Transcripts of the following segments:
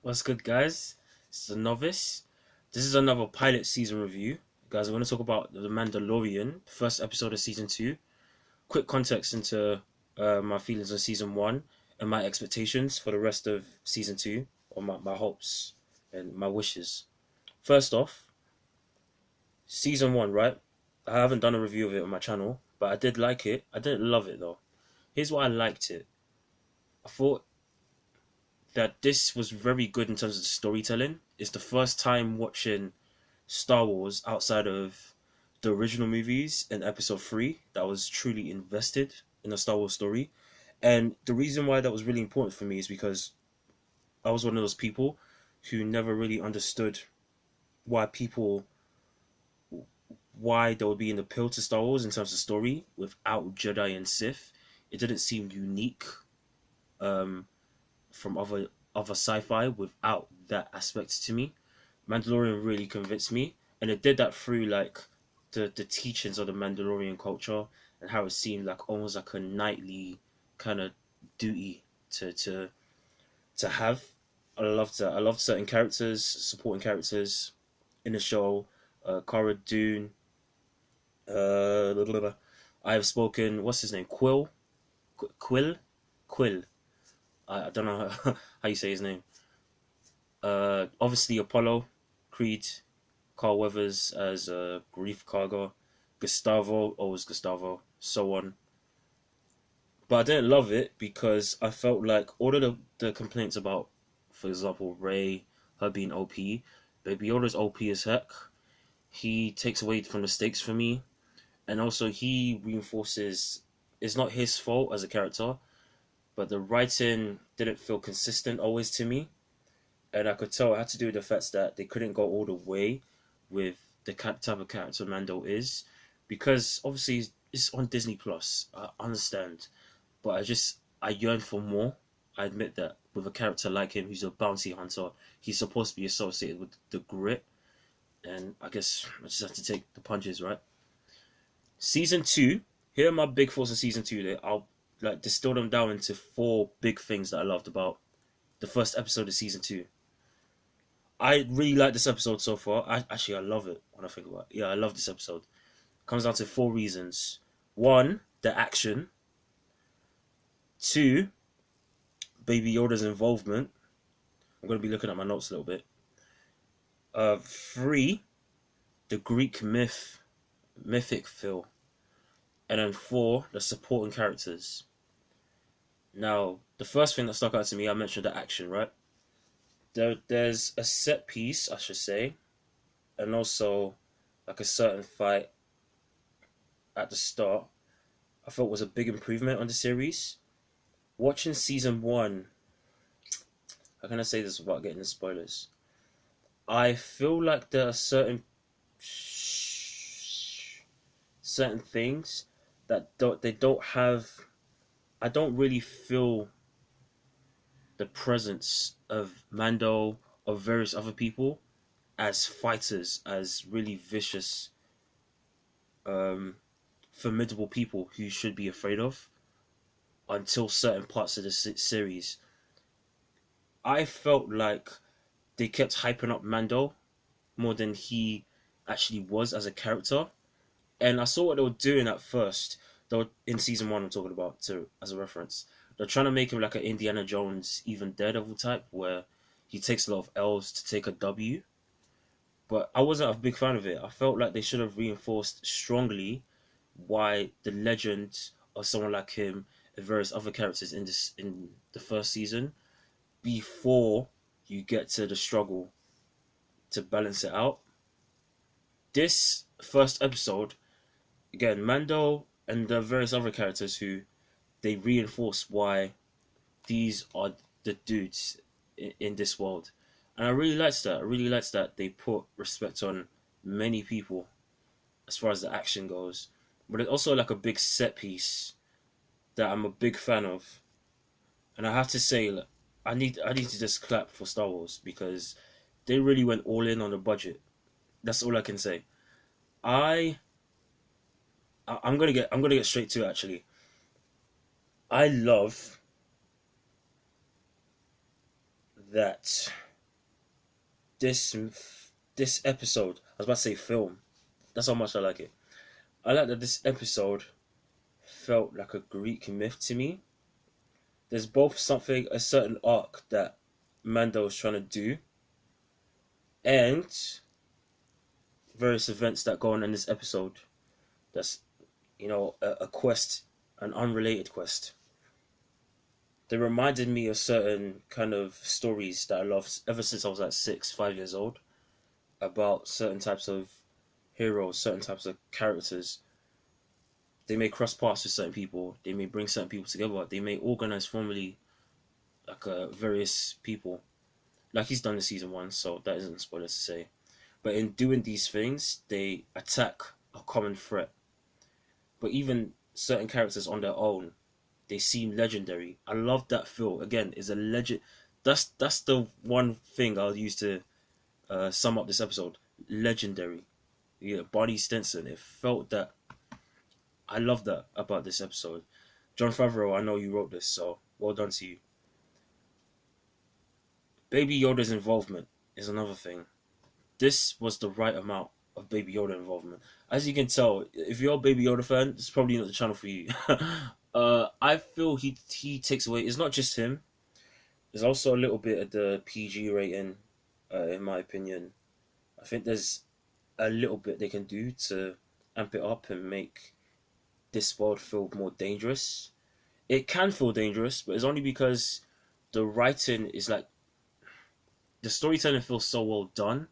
What's good, guys? This is a novice. This is another pilot season review. Guys, I want to talk about The Mandalorian, the first episode of season 2. Quick context into my feelings on season 1 and my expectations for the rest of season 2, or my hopes and my wishes. First off, season 1, right? I haven't done a review of it on my channel, but I did like it. I didn't love it though. Here's why I liked it. I thought that this was very good in terms of the storytelling. It's the first time watching Star Wars outside of the original movies in episode 3 that was truly invested in a Star Wars story. And the reason why that was really important for me is because I was one of those people who never really understood why people why there would be an appeal to Star Wars in terms of story without Jedi and Sith. It didn't seem unique um, from other sci-fi without that aspect to me. Mandalorian really convinced me, and it did that through like the teachings of the Mandalorian culture and how it seemed like almost like a knightly kind of duty to have. I loved that. I loved certain characters, supporting characters in the show. Cara Dune. I've spoken. What's his name? Quill. Quill. I don't know how you say his name. Obviously Apollo, Creed, Carl Weathers as Grief Karga, Gustavo, always Gustavo, so on. But I didn't love it because I felt like all of the complaints about, for example, Ray, her being OP, Baby Yoda's OP as heck. He takes away from the stakes for me, and also he reinforces it's not his fault as a character, but the writing didn't feel consistent always to me, and I could tell it had to do with the fact that they couldn't go all the way with the type of character Mando is, because obviously it's on Disney Plus. I understand, but I yearn for more. I admit that with a character like him, who's a bounty hunter, he's supposed to be associated with the grit, and I guess I just have to take the punches, right? Season 2. Here are my big thoughts on season 2. There, I'll like distill them down into 4 big things that I loved about the first episode of season 2. I really like this episode so far. I love it when I think about it. Yeah, I love this episode. It comes down to 4 reasons. 1, the action. 2, Baby Yoda's involvement. I'm going to be looking at my notes a little bit. 3, the Greek mythic feel. And then 4, the supporting characters. Now, the first thing that stuck out to me, I mentioned the action, right? There's a set piece, I should say, and also like a certain fight at the start I felt was a big improvement on the series. Watching season 1, how can I say this without getting the spoilers? I feel like there are certain things that don't have. I don't really feel the presence of Mando or various other people as fighters, as really vicious, formidable people who you should be afraid of until certain parts of the series. I felt like they kept hyping up Mando more than he actually was as a character. And I saw what they were doing at first. They were in season 1. I'm talking about as a reference. They're trying to make him like an Indiana Jones, even Daredevil type, where he takes a lot of L's to take a W. But I wasn't a big fan of it. I felt like they should have reinforced strongly why the legend of someone like him and various other characters in the first season before you get to the struggle to balance it out. This first episode, again, Mando and the various other characters who they reinforce why these are the dudes in this world. And I really liked that. I really liked that they put respect on many people as far as the action goes. But it's also like a big set piece that I'm a big fan of. And I have to say, like, I need to just clap for Star Wars because they really went all in on the budget. That's all I can say. I'm gonna get straight to it actually. I love that this this episode, I was about to say film. That's how much I like it. I like that this episode felt like a Greek myth to me. There's both something, a certain arc that Mando is trying to do, and various events that go on in this episode. That's, a quest, an unrelated quest. They reminded me of certain kind of stories that I loved ever since I was like 5 years old, about certain types of heroes, certain types of characters. They may cross paths with certain people. They may bring certain people together. They may organize formally, like various people, like he's done in season one. So that isn't spoilers to say. But in doing these things, they attack a common threat. But even certain characters on their own, they seem legendary. I love that feel. Again, is a legend. That's the one thing I'll use to sum up this episode. Legendary. Yeah, Barney Stinson. It felt that. I love that about this episode. John Favreau, I know you wrote this, so well done to you. Baby Yoda's involvement is another thing. This was the right amount of Baby Yoda involvement. As you can tell, if you're a Baby Yoda fan, it's probably not the channel for you. I feel he takes away. It's not just him. There's also a little bit of the PG rating, in my opinion. I think there's a little bit they can do to amp it up and make this world feel more dangerous. It can feel dangerous, but it's only because the writing is like, the storytelling feels so well done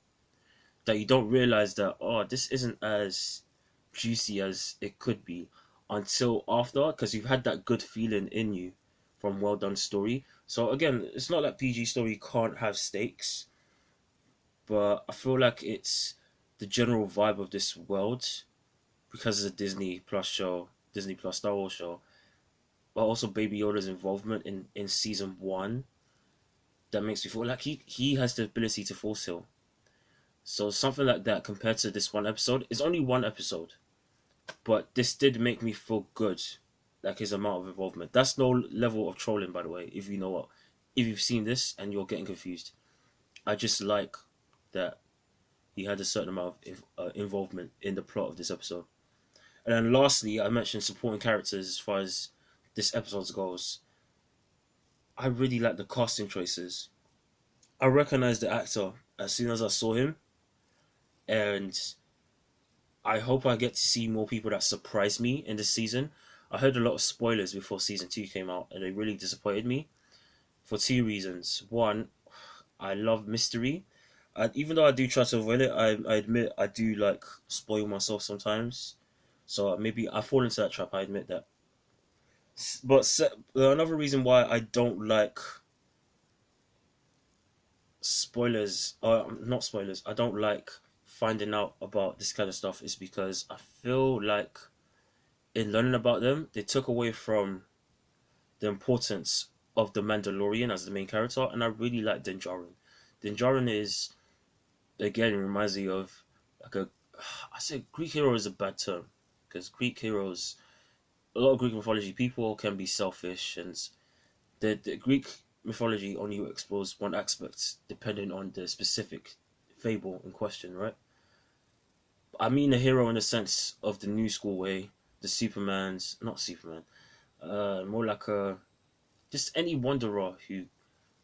that you don't realize that, oh, this isn't as juicy as it could be until after, because you've had that good feeling in you from well done story. So again, it's not like PG story can't have stakes, but I feel like it's the general vibe of this world, because it's a Disney Plus show, Disney Plus Star Wars show, but also Baby Yoda's involvement in season one, that makes me feel like he has the ability to force heal. So something like that compared to this one episode, it's only one episode, but this did make me feel good, like his amount of involvement. That's no level of trolling, by the way, if you know what, if you've seen this and you're getting confused. I just like that he had a certain amount of involvement in the plot of this episode. And then lastly, I mentioned supporting characters as far as this episode goes. I really like the casting choices. I recognized the actor as soon as I saw him, and I hope I get to see more people that surprise me in this season. I heard a lot of spoilers before season 2 came out, and they really disappointed me for two reasons. One, I love mystery. Even though I do try to avoid it, I admit I do like spoil myself sometimes. So maybe I fall into that trap, I admit that. But another reason why I don't like spoilers, or not spoilers, I don't like finding out about this kind of stuff is because I feel like in learning about them, they took away from the importance of the Mandalorian as the main character, and I really like Din Djarin. Din Djarin is, again, it reminds me of like I say Greek hero is a bad term, because Greek heroes, a lot of Greek mythology, people can be selfish, and the Greek mythology only explores one aspect depending on the specific fable in question, right? I mean a hero in the sense of the new school way, not Superman, more like just any wanderer who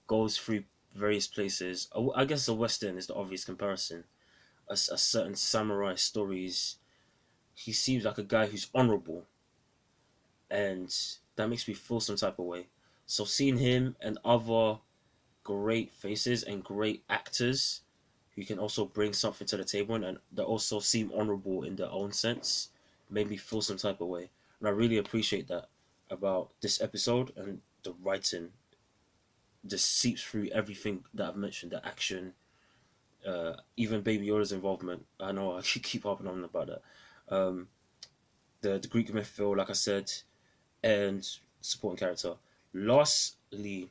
goes through various places. I guess the Western is the obvious comparison. A certain samurai stories, he seems like a guy who's honorable, and that makes me feel some type of way. So seeing him and other great faces and great actors who can also bring something to the table and that also seem honorable in their own sense made me feel some type of way. And I really appreciate that about this episode, and the writing just seeps through everything that I've mentioned, the action, even Baby Yoda's involvement. I know I keep harping on about that. The Greek myth feel, like I said, and supporting character. Lastly,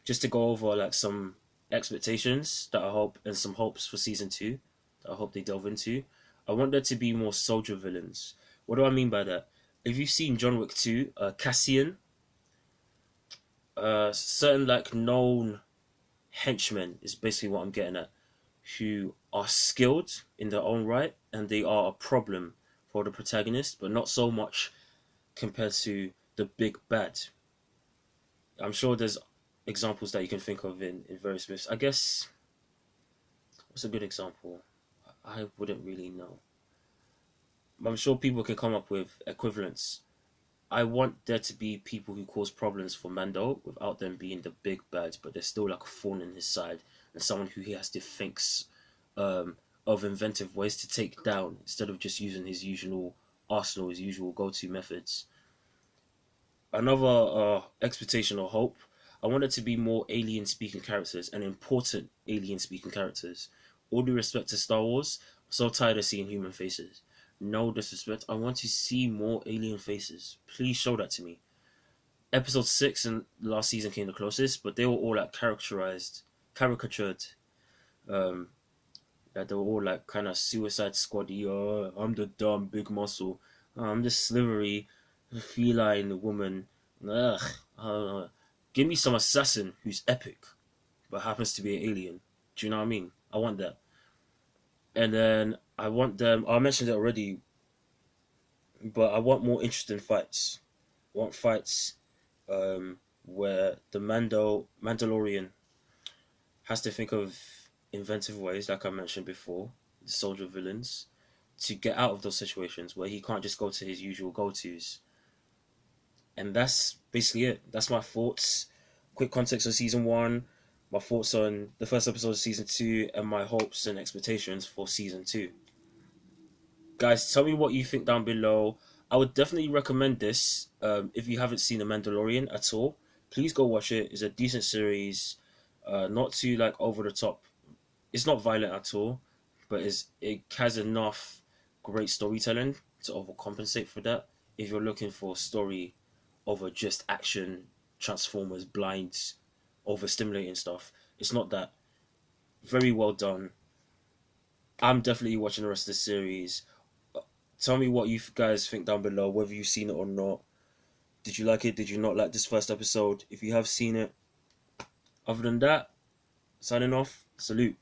just to go over like some expectations that I hope, and some hopes for season 2 that I hope they delve into. I want there to be more soldier villains. What do I mean by that? If you've seen John Wick 2, Cassian, certain like known henchmen is basically what I'm getting at, who are skilled in their own right and they are a problem for the protagonist, but not so much compared to the big bad. I'm sure there's examples that you can think of in various myths. I guess, what's a good example? I wouldn't really know. I'm sure people can come up with equivalents. I want there to be people who cause problems for Mando without them being the big bad, but they're still like a thorn in his side and someone who he has to think um, of inventive ways to take down instead of just using his usual arsenal, his usual go-to methods. Another expectation or hope, I want it to be more alien speaking characters and important alien speaking characters. All due respect to Star Wars, I'm so tired of seeing human faces. No disrespect, I want to see more alien faces. Please show that to me. Episode 6 and last season came the closest, but they were all like caricatured. Um, that they were all like kind of Suicide Squad-y. Oh, I'm the dumb big muscle. Oh, I'm the slivery feline woman. Ugh. Give me some assassin who's epic, but happens to be an alien. Do you know what I mean? I want that. And then I want them. I mentioned it already, but I want more interesting fights. I want fights where the Mandalorian has to think of inventive ways, like I mentioned before, the soldier villains, to get out of those situations where he can't just go to his usual go-tos. And that's basically it. That's my thoughts. Quick context on season 1, my thoughts on the first episode of season 2, and my hopes and expectations for season 2. Guys, tell me what you think down below. I would definitely recommend this. If you haven't seen The Mandalorian at all, please go watch it. It's a decent series. Not too like over the top. It's not violent at all, but it has enough great storytelling to overcompensate for that. If you're looking for a story over just action, Transformers, blinds, overstimulating stuff, it's not that. Very well done. I'm definitely watching the rest of the series. Tell me what you guys think down below, whether you've seen it or not. Did you like it? Did you not like this first episode? If you have seen it. Other than that, signing off. Salute.